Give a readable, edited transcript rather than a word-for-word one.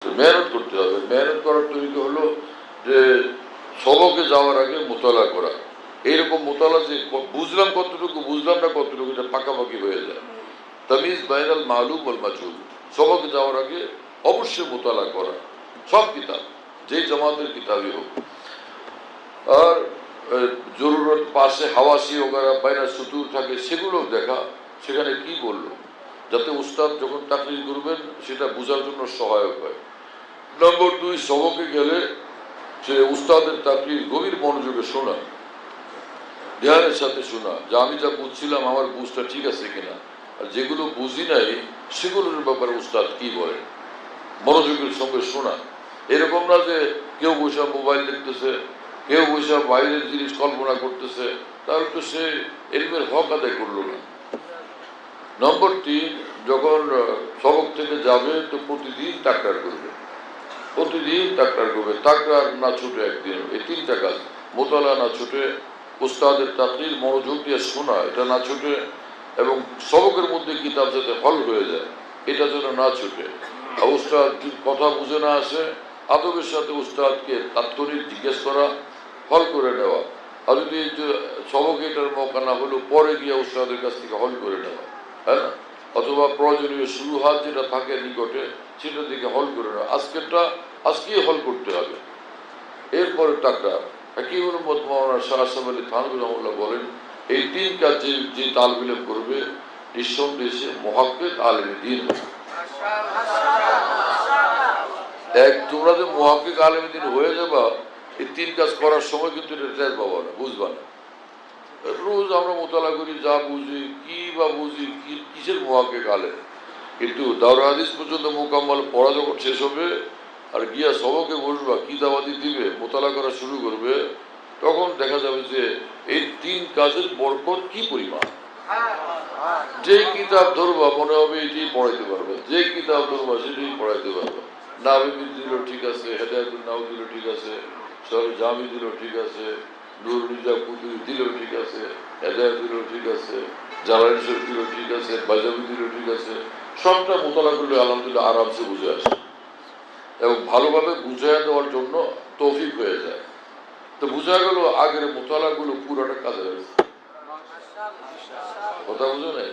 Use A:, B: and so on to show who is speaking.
A: মেহনত করতে হবে। মেহনত করার তরিকা হলো যে সবকে যাওয়ার আগে মোতালা করা। এইরকম মোতালা যে বুঝলাম কতটুকু, বুঝলাম না কতটুকু, এটা পাকাপাকি হয়ে যায়। তামিজ বাইনাল মালুম ওয়াল মাজহুল। সবকে যাওয়ার আগে অবশ্যই মোতালা করা, সব কিতাব, যেই জামাতের কিতাবই হোক। আর জরুরত পাশে হাওয়াসি ওগারা বাইনা সুতুর থাকে, সেগুলো দেখা সেখানে কি বললো, যাতে উস্তাদ যখন তাকরির করবেন সেটা বোঝার জন্য সহায়ক হয়। নম্বর 2, সবকে গেলে সে উস্তাদের তাকরির গভীর মনোযোগে শোনা, ধ্যানের সাথে শোনা, যে আমি যা বুঝছিলাম আমার বুঝটা ঠিক আছে কিনা, আর যেগুলো বুঝি নাই সেগুলোর ব্যাপারে উস্তাদ কি বলে, মনোযোগের সঙ্গে শোনা। এরকম না যে কেউ বসে মোবাইল দেখতেছে, কেউ বসে বাইরের জিনিস কল্পনা করতেছে, তাহলে তো সে এলমের হক আদায় করলো না। নম্বর 3, যখন সবক থেকে যাবে তো প্রতিদিন তাকরার করবে, প্রতিদিন তাকরার করবে, তাকরার না ছুটে একদিন। এই 3টা কাজ, মোতালা না ছুটে, উস্তাদের তাকরির মনোযোগ দিয়ে শোনা এটা না ছুটে, এবং সবকের মধ্যে কিতাব যাতে হল হয়ে যায় এটা যেন না ছুটে। আর উস্তাদ কথা বুঝে না আসে, আদবের সাথে উস্তাদকে তাৎক্ষণিক জিজ্ঞেস করা, হল করে নেওয়া। আর যদি সবকে এটার মৌকা না হলেও পরে গিয়ে উস্তাদের কাছ থেকে হল করে নেওয়া, হ্যাঁ না, অথবা প্রয়োজনীয় শুরুহাত যেটা থাকে নিকটে সেটা দিকে হল করে নেওয়া। আজকেরটা আজকেই হল করতে হবে, এরপরে টাকা। হাকিমুল উম্মত মাওলানা শাহ আশরাফ আলী থানভী রাহিমাহুল্লাহ বলেন, এই 3 কাজ যে তালিব ইলম করবে নিঃসন্দেহে সে মুহাক্কিক আলেম দ্বীন হবে। তোমরা যে মুহাক্কিক আলেম দ্বীন হয়ে যাবা, এই 3 কাজ করার সময় কিন্তু এটা টের পাবা না, বুঝবা না। রোজ আমরা মোতালা করি, যা বুঝি কি বা বুঝি, কিসের মুহাক্কিক আলেম, কিন্তু দাওরা হাদিস পর্যন্ত মোকাম্মল পড়া যখন শেষ হবে আর গিয়া সবকে বসবা, কি দাওয়াতি দিবে, মোতালা করা শুরু করবে, তখন দেখা যাবে যে এই 3 কাজের বরকত কি পরিমাণ। যেই কিতাব ধরবা মনে হবে এটি পড়াইতে পারবে, যে কিতাব ধরবা সেটাই পড়াইতে পারবে। নাবিবি দিল ঠিক আছে, হেদায়াতুল নাও দিল ঠিক আছে, সরল জামি দিল ঠিক আছে, নুর নিজা কুতুবি দিল ঠিক আছে, হেদায়াত দিল ঠিক আছে, জালালি শরীফ দিল ঠিক আছে, বাজাবি দিল ঠিক আছে। সবটা মোতালা করলে আলহামদুলিল্লাহ আরামসে বুঝে আসে এবং ভালোভাবে বুঝাইয়া দেওয়ার জন্য তৌফিক হয়ে যায়। তো বুঝা গেল আগের মোতালাগুলো পুরোটা কাজে হয়েছে। কথা বুঝো নাই?